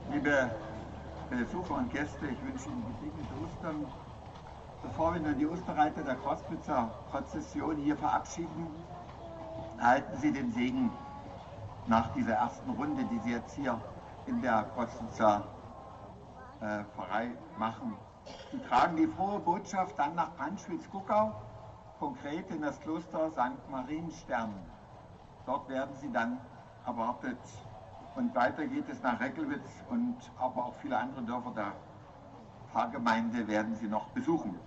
Liebe Besucher und Gäste, ich wünsche Ihnen gesegnete Ostern. Bevor wir nun die Osterreiter der Crosswitzer Prozession hier verabschieden, erhalten Sie den Segen nach dieser ersten Runde, die Sie jetzt hier in der Crosswitzer Pfarrei machen. Sie tragen die frohe Botschaft dann nach Panschwitz-Kuckau, konkret in das Kloster St. Marienstern. Dort werden Sie dann erwartet. Und weiter geht es nach Reckelwitz und aber auch viele andere Dörfer der Pfarrgemeinde werden Sie noch besuchen.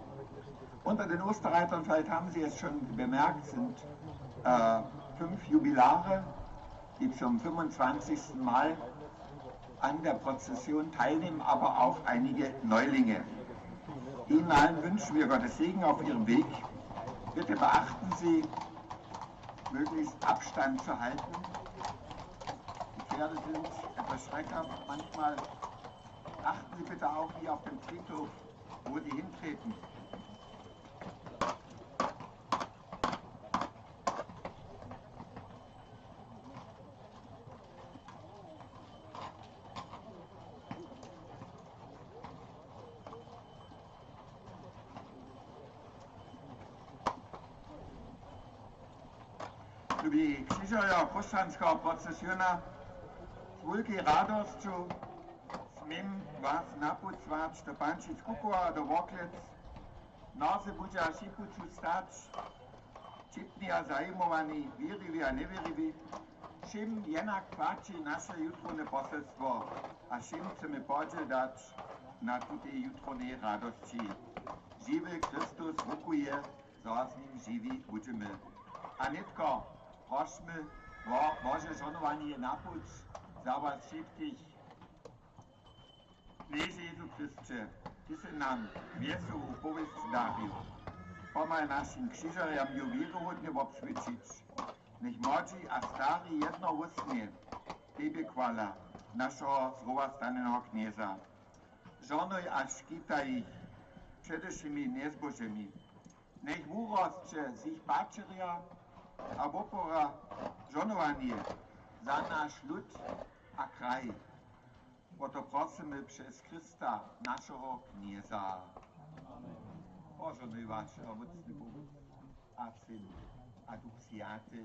Unter den Osterreitern, vielleicht haben Sie es schon bemerkt, sind 5 Jubilare, die zum 25. Mal an der Prozession teilnehmen, aber auch einige Neulinge. Ihnen allen wünschen wir Gottes Segen auf Ihrem Weg. Bitte beachten Sie, möglichst Abstand zu halten. Die Pferde sind etwas schreckhaft. Manchmal achten Sie bitte auch hier auf dem Friedhof, wo Sie hintreten. Ljubi Krzyżoja Kostrzanska procesiona Vulki Radoscu Smim was Napucvac Stepančić Kukova do Voklec Nase Buđa Šipuću Stać Čipnija zaimowani virivi a nevirivi Šim jednak kvači naše jutrone poselstvo a šim chceme pođe dać na tute jutrone radosći. Živi Kristus vukuje, za s nim živi budžeme. A netko prośmy, Boże żonowanie napuć za was wszystkich. Knieże Jezu Chrystie, Ty se nam wiesu upowiedz darił. Pomaj naszym krzyżarjam ju wierohodnie obswycić. Niech młodzi a stari jednoustnie Tebe chwala, naszego złowastanego knieza. Żonuj a szkita ich przed tymi niezbożymi. Niech urosće sich bačerja a opora žonovanie za náš ľud a kraj. O to prosimy przez Chrysta, naszego knieza. Pożonuj wasze owocny Bóg, a Syn, a Duch Święty.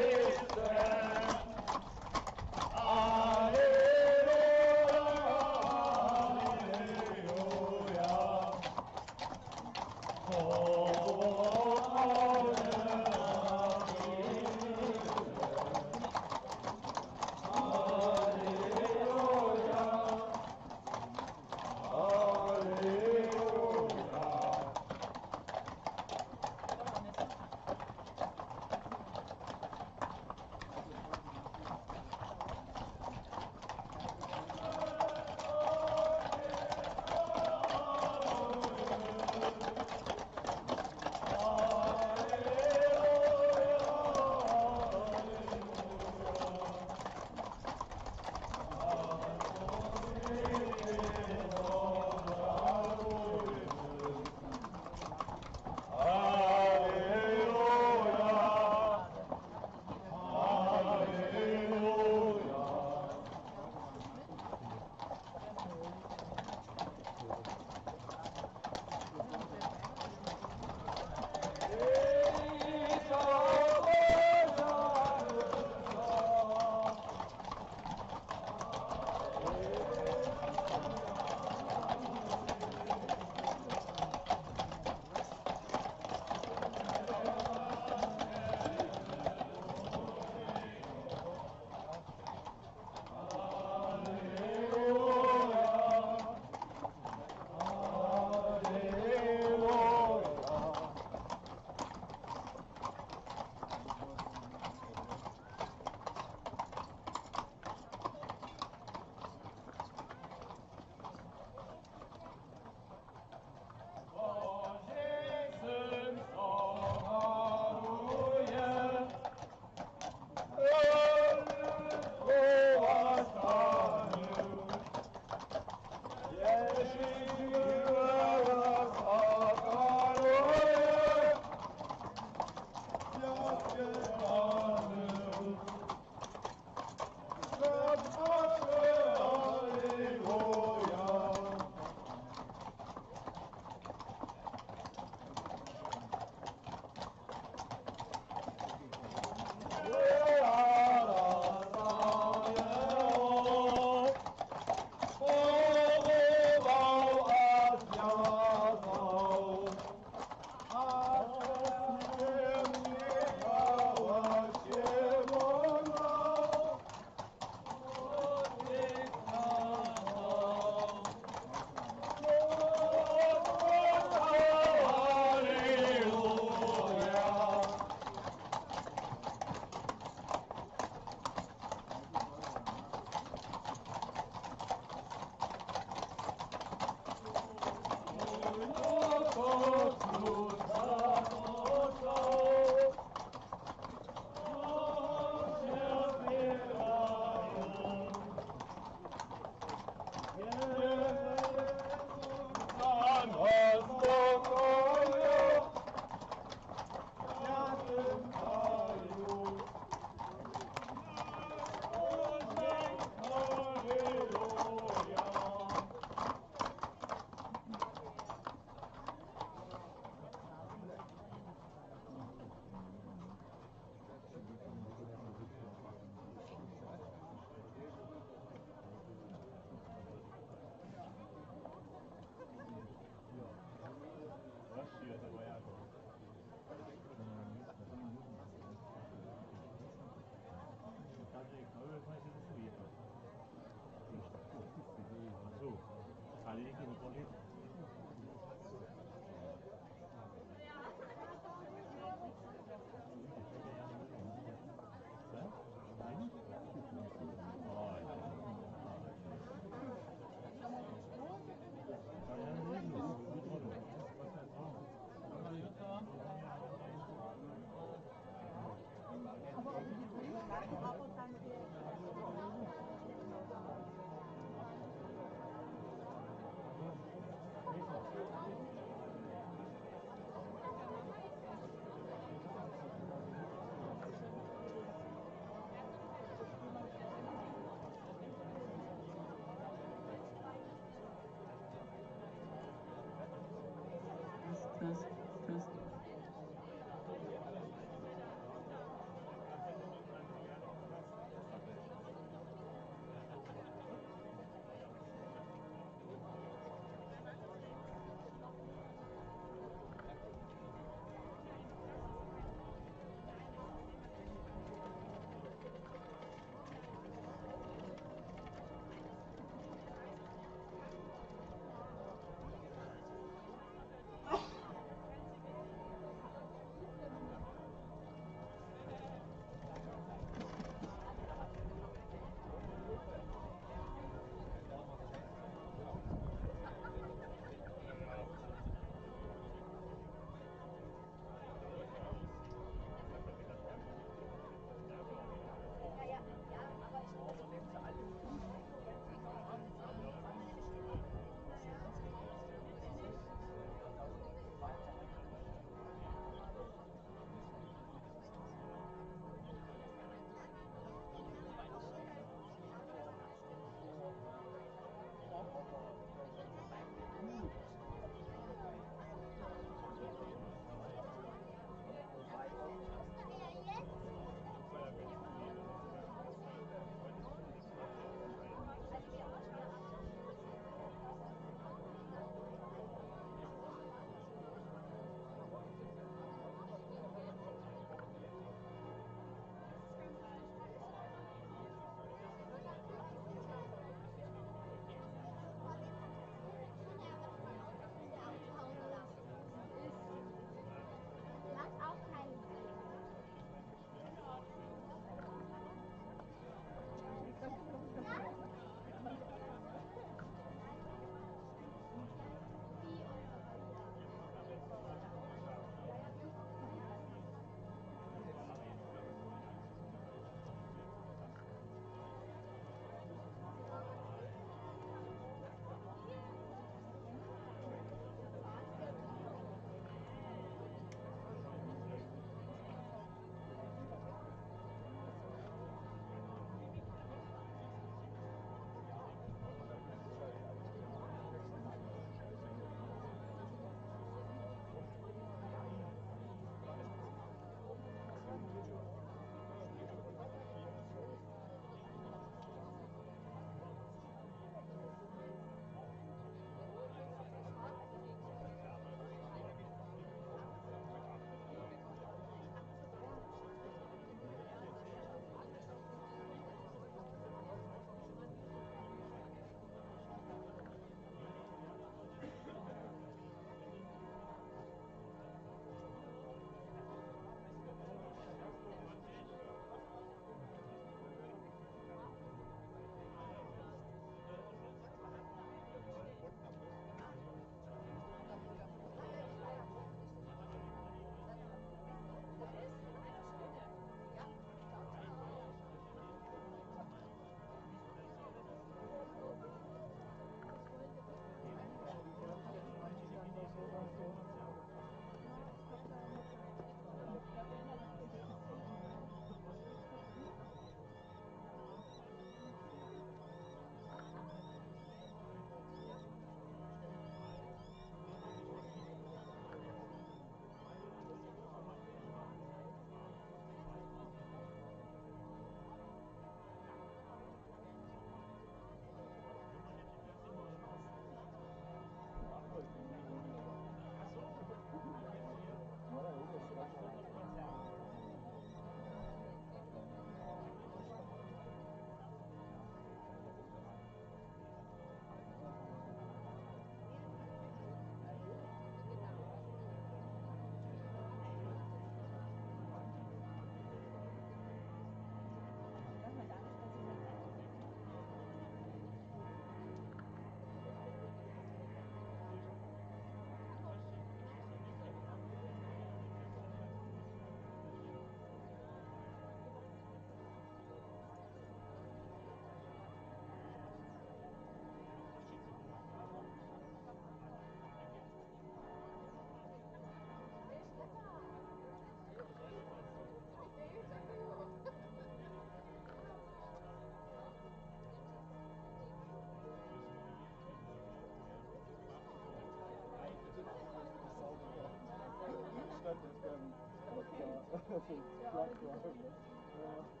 Das ist klar, ja.